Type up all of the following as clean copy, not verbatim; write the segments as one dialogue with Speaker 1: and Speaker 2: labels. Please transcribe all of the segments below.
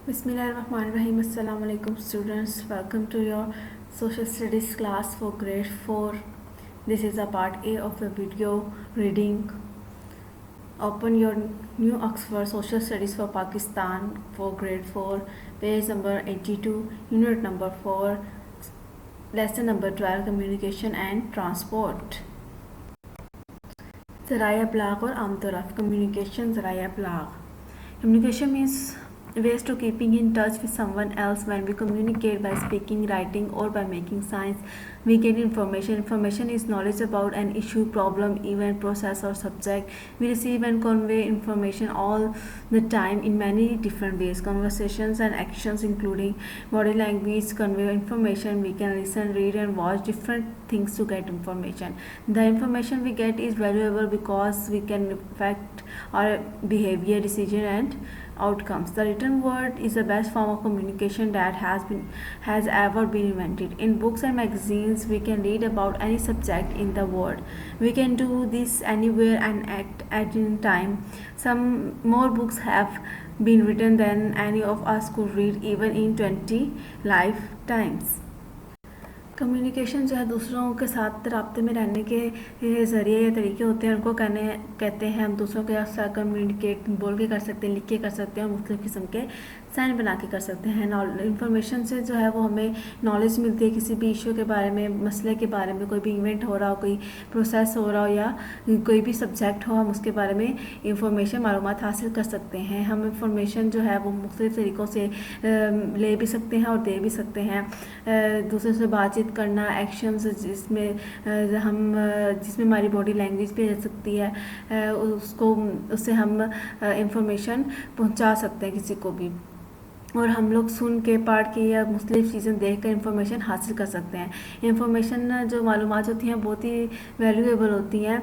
Speaker 1: Bismillahirrahmanirrahim. Assalamu alaikum students. Welcome to your social studies class for grade 4. This is a part A of the video reading. Open your new Oxford Social Studies for Pakistan for grade 4, page number 82, unit number 4, lesson number 12, communication and transport. ज़राया अबलाग और आमतौर communication. ज़राया अबलाग. Communication means ways to keeping in touch with someone else. When we communicate by speaking, writing or by making signs, we get information. Information is knowledge about an issue, problem, event, process or subject. We receive and convey information all the time in many different ways. Conversations and actions including body language convey information. We can listen, read and watch different things to get information. The information we get is valuable because we can affect our behavior, decision and outcomes. The written word is the best form of communication that has ever been invented. In books and magazines, we can read about any subject in the world. We can do this anywhere and at any time. Some more books have been written than any of us could read even in 20 lifetimes. Communication जो है दूसरों के साथ राब्ते में रहने के ज़रिए या तरीके होते हैं, उनको कहते हैं हम दूसरों के साथ कम्युनिकेट बोल के कर सकते हैं, लिख के कर सकते हैं और मुख्तलिफ़ किस्म के साइन बना के कर सकते हैं. इन्फॉर्मेशन से जो है वो हमें नॉलेज मिलती है किसी भी इशू के बारे में, मसले के बारे में, कोई भी इवेंट हो रहा हो, कोई प्रोसेस हो रहा हो या कोई भी सब्जेक्ट हो, हम उसके बारे में इंफॉर्मेशन मालूमात हासिल कर सकते हैं. हम इंफॉर्मेशन जो है वो मुख्तलिफ़ तरीक़ों से ले भी सकते हैं और दे भी सकते हैं. दूसरे से बातचीत करना, एक्शंस जिसमें हमारी बॉडी लैंग्वेज भी रह सकती है, उससे हम इंफॉर्मेशन पहुंचा सकते हैं किसी को भी. और हम लोग सुन के, पढ़ के या मुख्तलिफ़ चीज़ें देख कर इंफॉर्मेशन हासिल कर सकते हैं. इंफॉर्मेशन जो मालूमात होती हैं बहुत ही वैल्यूएबल होती हैं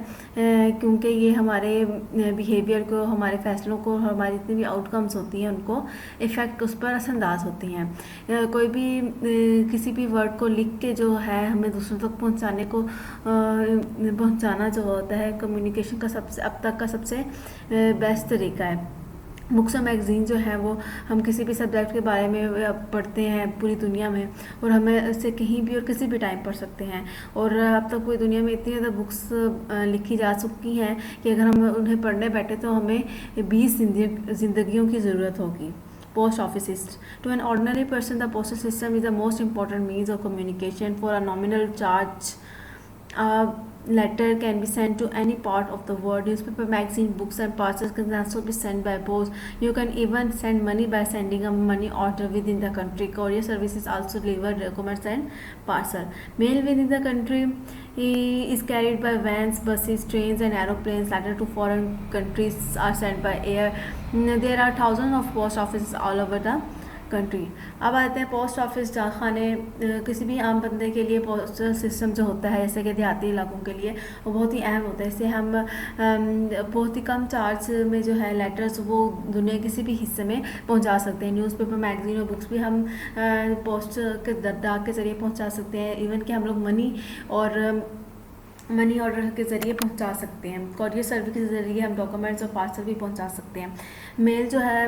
Speaker 1: क्योंकि ये हमारे बिहेवियर को, हमारे फ़ैसलों को, हमारी जितनी भी आउटकम्स होती हैं उनको इफ़ेक्ट उस पर असरअंदाज होती हैं. कोई भी किसी भी वर्ड को लिख के जो है हमें दूसरों तक पहुँचाना जो होता है कम्युनिकेशन का अब तक का सबसे बेस्ट तरीका है. बुक्स और मैगज़ीन जो है वो हम किसी भी सब्जेक्ट के बारे में पढ़ते हैं पूरी दुनिया में, और हमें इससे कहीं भी और किसी भी टाइम पढ़ सकते हैं. और अब तक पूरी दुनिया में इतनी ज़्यादा बुक्स लिखी जा चुकी हैं कि अगर हम उन्हें पढ़ने बैठे तो हमें 20 ज़िंदगियों की ज़रूरत होगी. Post offices. To an ordinary person, the postal system is the most important means of communication. For a nominal charge, letter can be sent to any part of the world. Newspaper, magazine, books and parcels can also be sent by post. You can even send money by sending a money order within the country. Courier services also deliver documents and parcel. Mail within the country is carried by vans, buses, trains and aeroplanes. Letters to foreign countries are sent by air. There are thousands of post offices all over the country. अब आते हैं post office, डाकखाने. किसी भी आम बंदे के लिए पोस्टल सिस्टम जो होता है जैसे कि देहाती इलाकों के लिए वो बहुत ही अहम होता है. इससे हम बहुत ही कम चार्ज में जो है लेटर्स वो दुनिया किसी भी हिस्से में पहुंचा सकते हैं. न्यूज़पेपर, मैगजीन और बुक्स भी हम पोस्ट के डाक के ज़रिए पहुंचा सकते हैं. इवन कि हम लोग मनी ऑर्डर के ज़रिए पहुंचा सकते हैं. कॉरियर सर्विस के ज़रिए हम डॉक्यूमेंट्स और पार्सल भी पहुंचा सकते हैं. मेल जो है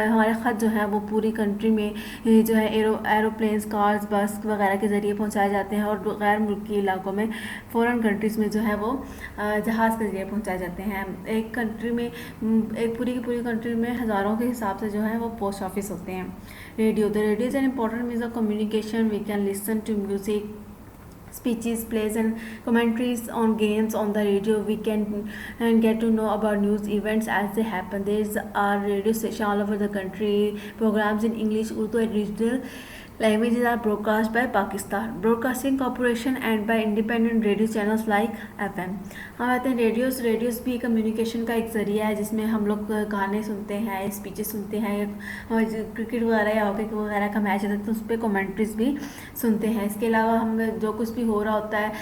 Speaker 1: हमारे ख़त जो है वो पूरी कंट्री में जो है एरोप्लेन्स, कार्स, बस वगैरह के ज़रिए पहुंचाए जाते हैं. और गैर मुल्की इलाकों में, फ़ॉरेन कंट्रीज़ में जो है वो जहाज़ के ज़रिए पहुंचाए जाते हैं. एक कंट्री में, एक पूरी की पूरी कंट्री में हज़ारों के हिसाब से जो है वो पोस्ट ऑफिस होते हैं. Radio. The radio is an important means of communication. We can listen to music, speeches, plays and commentaries on games on the radio. We can get to know about news events as they happen. There are radio stations all over the country. Programs in English, Urdu and regional languages are broadcast by Pakistan Broadcasting Corporation and by independent radio channels like FM. हम आते हैं radios भी communication का एक ज़रिया है जिसमें हम लोग गाने सुनते हैं, स्पीचेस सुनते हैं, क्रिकेट वगैरह या हॉकी वगैरह का मैच होता है तो उस पर कमेंट्रीज भी सुनते हैं. इसके अलावा हम जो कुछ भी हो रहा होता है,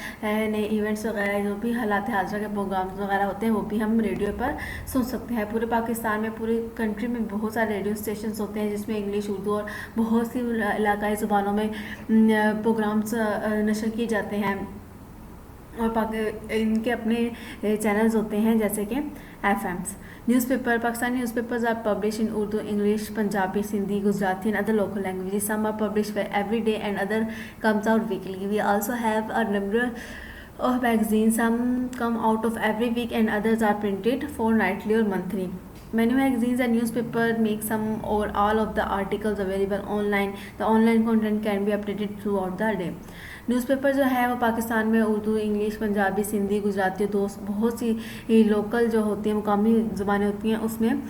Speaker 1: नए इवेंट्स वगैरह, जो भी हालात हाजिर के प्रोग्राम्स वगैरह होते हैं वो भी हम रेडियो पर सुन सकते हैं. पूरे पाकिस्तान में, पूरी कंट्री में बहुत सारे रेडियो स्टेशन होते हैं जिसमें इंग्लिश, उर्दू और बहुत सी इलाकाई ज़ुबानों में प्रोग्राम्स नशर किए जाते हैं. और इनके अपने चैनल्स होते हैं जैसे कि FMs. Newspaper, Pakistani newspapers are publish in Urdu, English, Punjabi, Sindhi, Gujarati and other local languages. Some are published every day and other comes out weekly. We also have a number of magazines. Some come out of every week and others are printed fortnightly or monthly. Many magazines and newspapers make some or all of the articles available online. The online content can be updated throughout the day. Newspaper जो है वो पाकिस्तान में Urdu, English, Punjabi, Sindhi, Gujarati, बहुत सी local जो होती हैं, मुकामी ज़ुबानें होती हैं, उसमें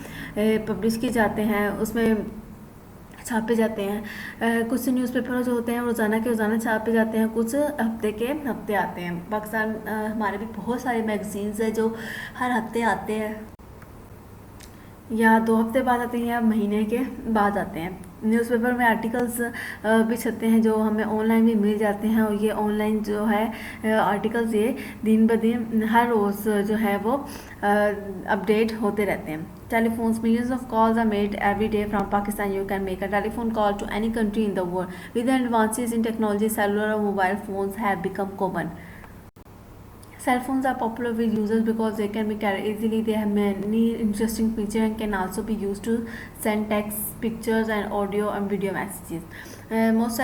Speaker 1: पब्लिश किए जाते हैं, उसमें छापे जाते हैं. कुछ न्यूज़पेपर जो होते हैं रोज़ाना के रोज़ाना छापे जाते हैं, कुछ हफ्ते के हफ्ते आते हैं. पाकिस्तान हमारे भी बहुत सारे मैगज़ीन्स हैं जो हर हफ्ते आते हैं या 2 हफ्ते बाद आते हैं या महीने के बाद आते हैं. न्यूज़पेपर में आर्टिकल्स भी छपते हैं जो हमें ऑनलाइन भी मिल जाते हैं, और ये ऑनलाइन जो है आर्टिकल्स ये दिन ब दिन हर रोज़ जो है वो अपडेट होते रहते हैं. Telephones, millions of calls are made every day from Pakistan. You can make a telephone call to any country in the world. With the advances in technology, cellular or mobile phones have become common. Cell phones are popular with users because they can be carried easily. They have many interesting features and can also be used to send text, pictures, and audio and video messages. Most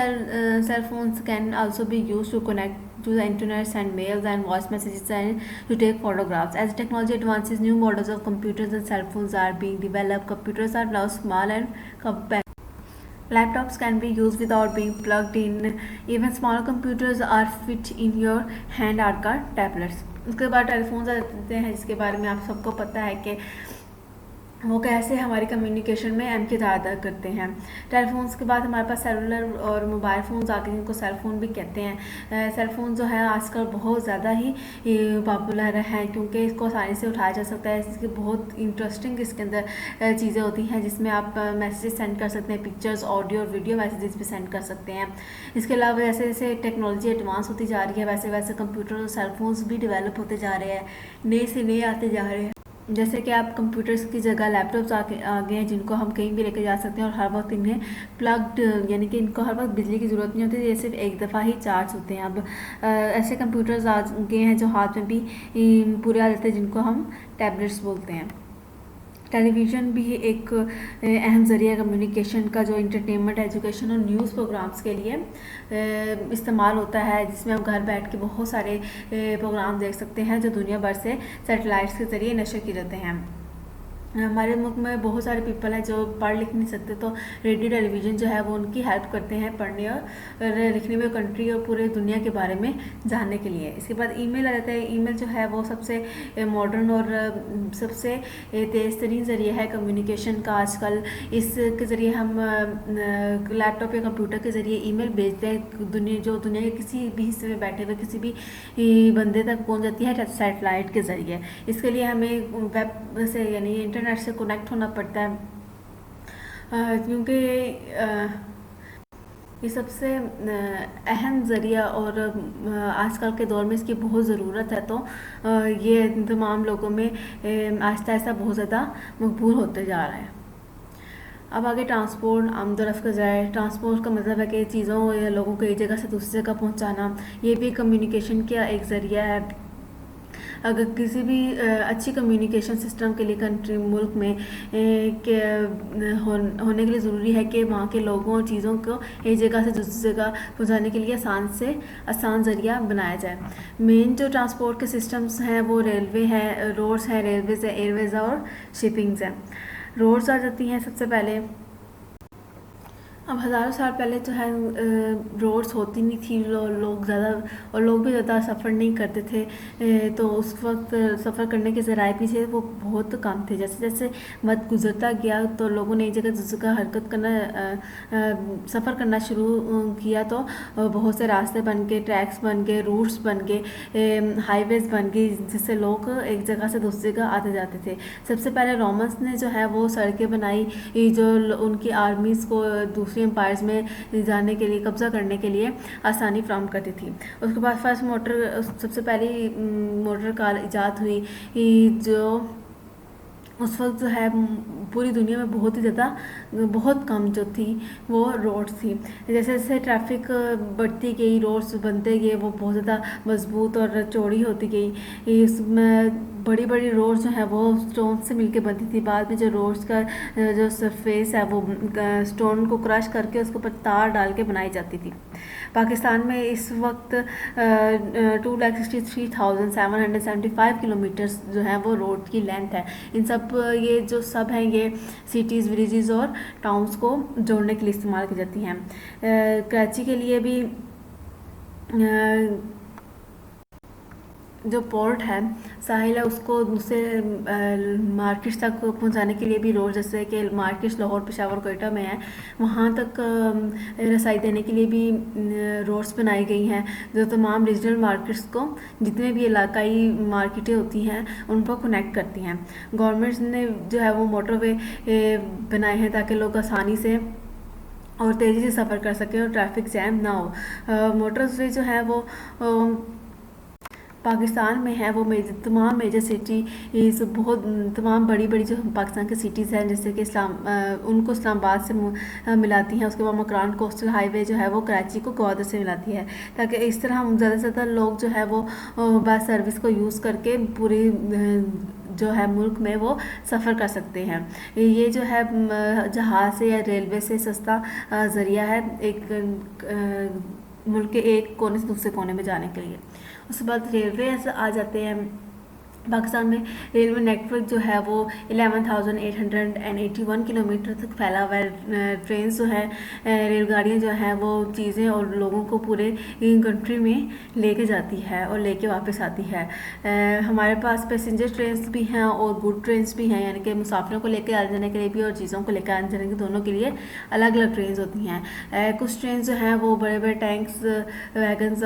Speaker 1: cell phones can also be used to connect to the internet, send mails and voice messages, and to take photographs. As technology advances, new models of computers and cell phones are being developed. Computers are now small and compact. Laptops can be used without being plugged in. Even smaller computers are fit in your hand or car tablets. उसके बाद telephones आते हैं जिसके बारे में आप सबको पता है कि वो कैसे हमारी कम्युनिकेशन में अहम किरदार अदा करते हैं. टेलीफोन्स के बाद हमारे पास सेलुलर और मोबाइल फ़ोन्स आते हैं जिनको सेल फ़ोन भी कहते हैं. सेल फ़ोन जो है आजकल बहुत ज़्यादा ही पॉपुलर है क्योंकि इसको आसानी से उठाया जा सकता है. इसकी बहुत इंटरेस्टिंग इसके अंदर चीज़ें होती हैं जिसमें आप मैसेज सेंड कर सकते हैं, पिक्चर्स, ऑडियो और वीडियो मैसेजेस भी सेंड कर सकते हैं. इसके अलावा जैसे जैसे टेक्नोलॉजी एडवांस होती जा रही है वैसे वैसे कंप्यूटर और सेल फोन्स भी डेवलप होते जा रहे हैं, नए से नए आते जा रहे हैं. जैसे कि आप कंप्यूटर्स की जगह लैपटॉप्स आ गए हैं जिनको हम कहीं भी लेकर जा सकते हैं और हर वक्त इन्हें प्लग्ड यानी कि इनको हर वक्त बिजली की ज़रूरत नहीं होती, ये सिर्फ एक दफ़ा ही चार्ज होते हैं. अब ऐसे कंप्यूटर्स आ गए हैं जो हाथ में भी पूरे आ जाते हैं जिनको हम टैबलेट्स बोलते हैं. टेलीविज़न भी एक अहम ज़रिया कम्युनिकेशन का जो इंटरटेनमेंट, एजुकेशन और न्यूज़ प्रोग्राम्स के लिए इस्तेमाल होता है, जिसमें हम घर बैठ के बहुत सारे प्रोग्राम देख सकते हैं जो दुनिया भर से सैटेलाइट्स के ज़रिए नशर किए जाते हैं. हमारे मुल्क में बहुत सारे पीपल हैं जो पढ़ लिख नहीं सकते, तो रेडियो टेलीविज़न जो है वो उनकी हेल्प करते हैं पढ़ने और लिखने में, कंट्री और पूरे दुनिया के बारे में जानने के लिए. इसके बाद ईमेल आ जाता है. ईमेल जो है वो सबसे मॉडर्न और सबसे तेज़ तरीन ज़रिए है कम्युनिकेशन का आजकल. इसके ज़रिए हम लैपटॉप या कंप्यूटर के ज़रिए ईमेल भेजते हैं. दुनिया के किसी भी हिस्से में बैठे हुए किसी भी बंदे तक पहुंच जाती है सैटेलाइट के ज़रिए. इसके लिए हमें वेब से यानी इंटरनेट से कनेक्ट होना पड़ता है क्योंकि ये सबसे अहम ज़रिया और आजकल के दौर में इसकी बहुत ज़रूरत है. तो ये तमाम लोगों में आहिस्ता आहिस्ता बहुत ज़्यादा मकबूल होते जा रहा है. अब आगे ट्रांसपोर्ट, आमदोरफ्त का ज़रिया. ट्रांसपोर्ट का मतलब है कि चीज़ों या लोगों को एक जगह से दूसरी जगह पहुंचाना. ये भी कम्युनिकेशन का एक ज़रिया है. अगर किसी भी अच्छी कम्युनिकेशन सिस्टम के लिए कंट्री मुल्क में होने के लिए ज़रूरी है कि वहाँ के लोगों और चीज़ों को एक जगह से दूसरी जगह पहुँचाने के लिए आसान ज़रिया बनाया जाए. मेन जो ट्रांसपोर्ट के सिस्टम्स हैं वो रेलवे हैं, रोड्स हैं, रेलवेज़ है, एयरवेज़ और शिपिंग्स हैं. रोड्स आ जाती हैं सबसे पहले. अब हज़ारों साल पहले जो है रोड्स होती नहीं थी, लोग भी ज़्यादा सफ़र नहीं करते थे, तो उस वक्त सफ़र करने के ज़राए भी थे वो बहुत कम थे. जैसे जैसे वक्त गुजरता गया तो लोगों ने एक जगह दूसरी जगह हरकत करना, सफ़र करना शुरू किया, तो बहुत से रास्ते बन गए, ट्रैक्स बन गए, रूट्स बन गए, हाईवेज़ बन गई, जिससे लोग एक जगह से दूसरी जगह आते जाते थे. सबसे पहले रोमन्स ने जो है वो सड़कें बनाई जो उनकी आर्मीज़ को दूसरी एम्पायर्स में जाने के लिए, कब्ज़ा करने के लिए आसानी फ्राहम करती थी. उसके बाद सबसे पहली मोटर कार इजाद हुई जो उस वक्त जो है पूरी दुनिया में बहुत ही ज़्यादा, बहुत कम जो थी वो रोड्स थी। जैसे जैसे ट्रैफिक बढ़ती गई, रोड्स बनते गए, वो बहुत ज़्यादा मजबूत और चौड़ी होती गई। इसमें बड़ी बड़ी रोड्स जो है वो स्टोन से मिलके बनती थी। बाद में जो रोड्स का जो सरफेस है वो स्टोन को क्रश करके उसके ऊपर तार डाल के बनाई जाती थी। पाकिस्तान में इस वक्त 2,63,775 किलोमीटर्स जो है वो रोड की लेंथ है। इन सब ये जो सब हैं ये सिटीज़, विलेजेस और टाउन्स को जोड़ने के लिए इस्तेमाल की जाती हैं। कराची के लिए भी जो पोर्ट है, साहिल है, उसको दूसरे मार्केट्स तक पहुंचाने के लिए भी रोड, जैसे कि मार्केट्स लाहौर, पेशावर, कोयटा में है, वहाँ तक रसाई देने के लिए भी रोड्स बनाई गई हैं जो तमाम रीजनल मार्केट्स को, जितने भी इलाकाई मार्केटें होती हैं उनको कनेक्ट करती हैं। गवर्नमेंट ने जो है वो मोटरवे बनाए हैं ताकि लोग आसानी से और तेज़ी से सफ़र कर सकें और ट्रैफिक जैम ना हो। मोटरवे जो है वो पाकिस्तान में है, वो तमाम मेजर सिटी इस बहुत तमाम बड़ी बड़ी जो पाकिस्तान की सिटीज़ हैं, जैसे कि उनको इस्लामाबाद से मिलाती हैं। उसके बाद मकरान कोस्टल हाईवे जो है वो कराची को ग्वादर से मिलाती है, ताकि इस तरह हम ज़्यादा से ज़्यादा लोग जो है वो बस सर्विस को यूज़ करके पूरी जो है मुल्क में वो सफ़र कर सकते हैं। ये जो है जहाज़ से या रेलवे से सस्ता ज़रिया है एक मुल्क के एक कोने से दूसरे कोने में जाने के लिए। उसके बाद रेलवे आ जाते हैं। पाकिस्तान में रेलवे नेटवर्क जो है वो 11,881 किलोमीटर तक फैला हुआ है। ट्रेन जो है, रेलगाड़ियाँ जो हैं वो चीज़ें और लोगों को पूरे कंट्री में लेके जाती है और लेके वापस आती है। हमारे पास पैसेंजर ट्रेन्स भी हैं और गुड ट्रेन्स भी हैं, यानी कि मुसाफिरों को लेकर आने जाने के लिए भी और चीज़ों को लेकर आने जाने के दोनों के लिए अलग अलग ट्रेन होती हैं। कुछ ट्रेन जो हैं वो बड़े बड़े टैंक्स वैगन्स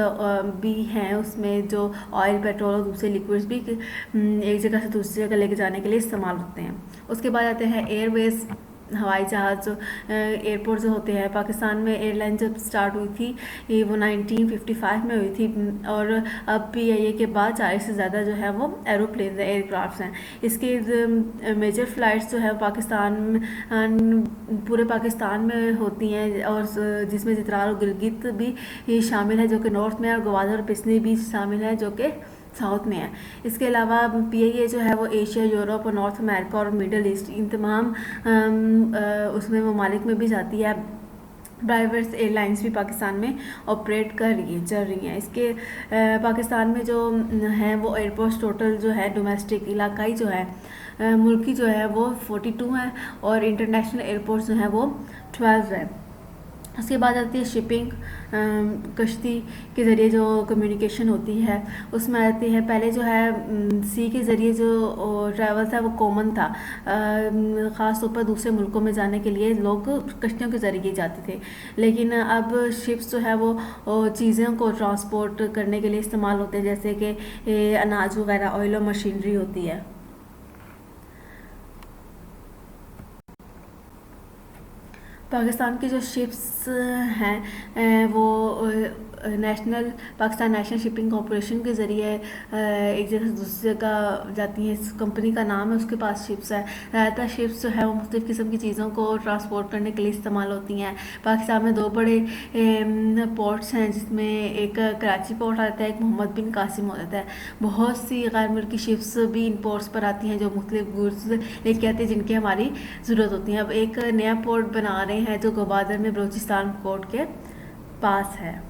Speaker 1: भी हैं, उसमें जो ऑयल, पेट्रोल और दूसरे लिक्विड्स भी एक जगह से दूसरी जगह लेके जाने के लिए इस्तेमाल होते हैं। उसके बाद आते हैं एयरवेज, हवाई जहाज़ जो एयरपोर्ट जो होते हैं। पाकिस्तान में एयरलाइन जब स्टार्ट हुई थी वो 1955 में हुई थी और अब PIA के बाद 40 से ज़्यादा जो है वो एरोप्लेन एयरक्राफ्ट हैं। इसके मेजर फ़्लाइट्स जो है पाकिस्तान पूरे पाकिस्तान में होती हैं और जिसमें चित्राल और गिलगित भी शामिल है जो कि नॉर्थ में, और ग्वादर और पिसनी भी शामिल है जो कि साउथ में है। इसके अलावा PIA जो है वो एशिया, यूरोप और नॉर्थ अमेरिका और मिडल ईस्ट इन तमाम उसमें ममालिक में भी जाती है। प्राइवेट एयरलाइंस भी पाकिस्तान में ऑपरेट कर रही हैं, चल रही हैं। इसके पाकिस्तान में जो हैं वो एयरपोर्ट्स टोटल जो है डोमेस्टिक इलाकाई जो है मुल्की जो है वो 42 है और इंटरनेशनल एयरपोर्ट्स जो हैं वो 12 है। उसके बाद आती है शिपिंग, कश्ती के ज़रिए जो कम्युनिकेशन होती है उसमें आती है। पहले जो है सी के ज़रिए जो ट्रैवल था वो कॉमन था, ख़ास तौर पर दूसरे मुल्कों में जाने के लिए लोग कश्तियों के ज़रिए जाते थे, लेकिन अब शिप्स जो है वो चीज़ों को ट्रांसपोर्ट करने के लिए इस्तेमाल होते हैं, जैसे कि अनाज वगैरह, ऑयल और मशीनरी होती है। पाकिस्तान की जो शिप्स हैं वो पाकिस्तान नेशनल शिपिंग कॉरपोरेशन के ज़रिए एक जगह से दूसरी जगह जाती हैं। इस कंपनी का नाम है, उसके पास शिप्स है। ज़्यादातर शिप्स जो है वो मुख्तलिफ़ किस्म की चीज़ों को ट्रांसपोर्ट करने के लिए इस्तेमाल होती हैं। पाकिस्तान में 2 बड़े पोर्ट्स हैं, जिसमें एक कराची पोर्ट आता है, एक मोहम्मद बिन कासिम होता है। बहुत सी गैर मुल्की शिप्स भी इन पोर्ट्स पर आती हैं जो मुख्तलिफ गुड्स लेके आती हैं जिनकी हमारी ज़रूरत होती है। अब एक नया पोर्ट बना रहे हैं जो ग्वादर में बलूचिस्तान कोर्ट के पास है।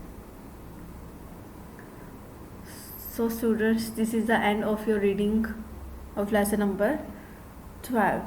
Speaker 1: So students, this is the end of your reading of lesson number 12.